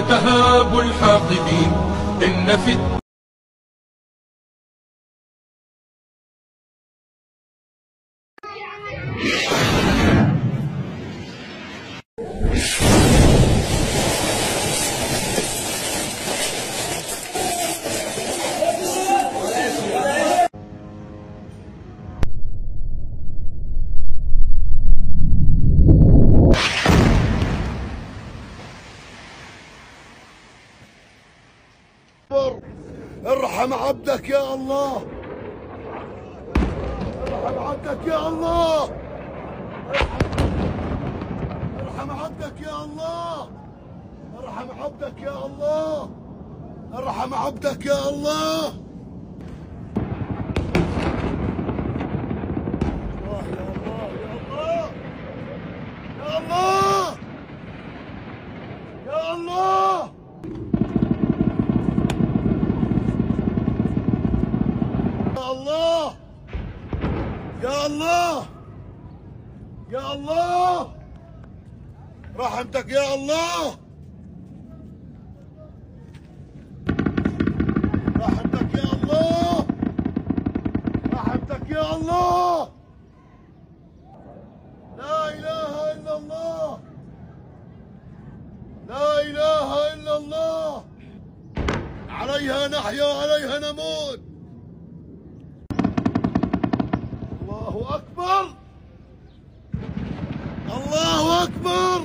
تهاب الحاقدين إن في ارحم عبدك يا الله، ارحم عبدك يا الله، ارحم عبدك يا الله، ارحم عبدك يا الله، ارحم عبدك يا الله. يا الله يا الله يا الله يا الله يا الله، رحمتك يا الله، رحمتك يا الله، رحمتك يا الله. لا إله إلا الله، لا إله إلا الله. عليها نحيا وعليها نموت. الله أكبر، الله أكبر.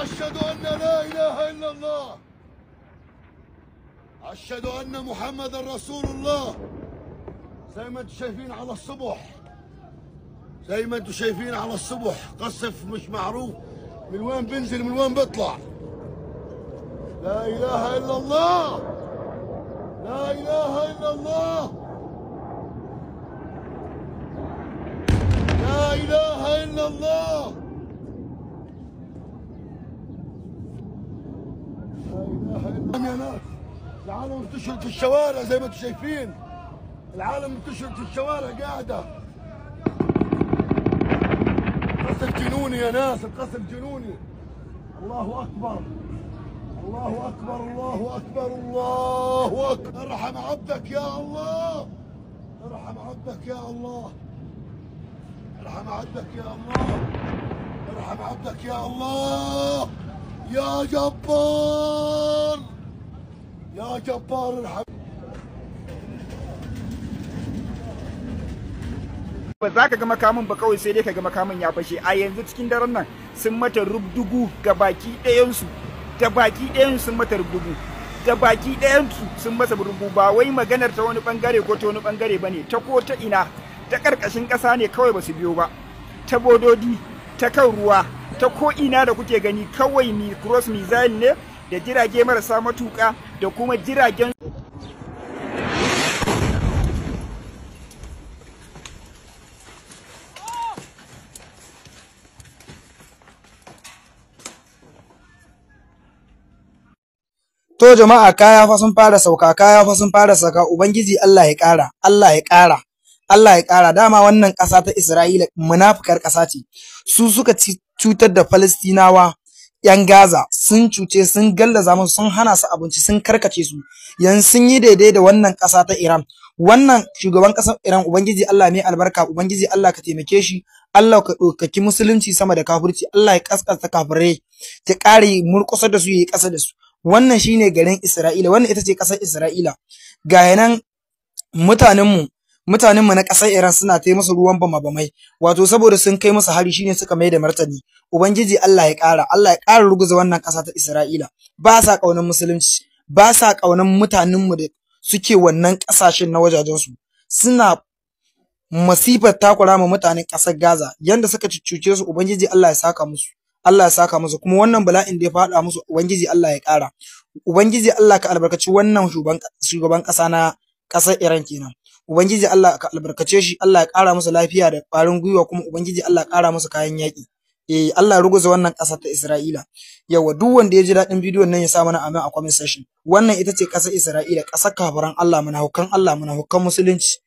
أشهد أن لا إله إلا الله، أشهد أن محمد رسول الله. زي ما انتم شايفين على الصبح، زي ما انتم شايفين على الصبح، قصف مش معروف من وين بينزل من وين بيطلع. لا إله إلا الله، لا إله إلا الله، لا إله إلا الله، لا إله إلا الله. يا ناس العالم انتشر في الشوارع زي ما انتم شايفين، العالم انتشر في الشوارع قاعدة. قصف جنوني يا ناس، القصف جنوني. الله أكبر، الله أكبر، الله أكبر، الله أكبر. ارحم عبدك يا الله، ارحم عبدك يا الله، ارحم عبدك يا الله، ارحم عبدك يا الله. يا جبار، يا جبار ارحم. ba za ka ga makamin ba, kawai sai dai ka ga makamin ya fashe. A yanzu cikin daren nan sun mata rubdugu ga baki ɗayansu, da baki ɗayan sun mata rubdugu, da baki ɗayansu sun masa rubdugu. Ba wai maganar ta wani bangare ko ta wani bangare bane, ta ko ta ina, ta karkashin ƙasa ne kawai ba su biyo ba, ta bododi, ta kan ruwa, ta ko ina da kuke gani kawai cross missile ne da jirage marasa matuƙa da kuma jiragen To jama'a, kaya fa sun fara sauka, kaya fa sun fara saka. Ubangiji Allah ya ƙara, Allah ya ƙara, Allah ya ƙara. Dama wannan ƙasa ta Isra'ila munafukar ƙasa ce. Su suka cutar da Falastinawa, ‘yan Gaza, sun cuce, sun gallaza musu, sun hana su abinci, sun karkace su. Yanzu sun yi daidai da wannan ƙasa ta Iran. Wannan shugaban ƙasar Iran, Ubangiji Allah mai albarka, Ubangiji Allah ka taimake shi, Allah ka ɗaukaki musulunci sama da kafirci, Allah ya kaskanta kafirai, ya ƙare murƙusar da su, ya yi ƙasa da su. Wannan shine garin Isra'ila, wannan ita ce ƙasar Isra'ila. Ga yanan mutanenmu na ƙasar Iran suna ta musu ruwan bama-bamai, wato saboda sun kai musu hari shine suka mai da martani. Ubangiji Allah ya ƙara ruguza wannan ƙasa ta Isra'ila. Ba sa ƙaunar musulunci, ba sa ƙaunar mutanenmu da suke wannan ƙasashen na wajajensu. Suna masifar takura ma mutanen ƙasar Gaza, yanda suka cuce su. Ubangiji Allah ya saka musu, Allah ya saka musu. Kuma wannan bala'in da ya faɗa musu, Ubangiji Allah ya ƙara. Ubangiji Allah ka albarkaci wannan shugaban ƙasa na ƙasar Iran kenan. Ubangiji Allah ka albarkace shi, Allah ya ƙara musu lafiya da ƙwarin gwiwa, kuma Ubangiji Allah ya ƙara musu kayan yaƙi. Allah ya ruguza wannan ƙasar ta Isra'ila. Yawa, duk wanda ya ji daɗin bidiyon nan ya sa mana amin a comment section. Wannan ita ce ƙasar Isra'ila, ƙasar kafiran Allah, munafukan musulunci.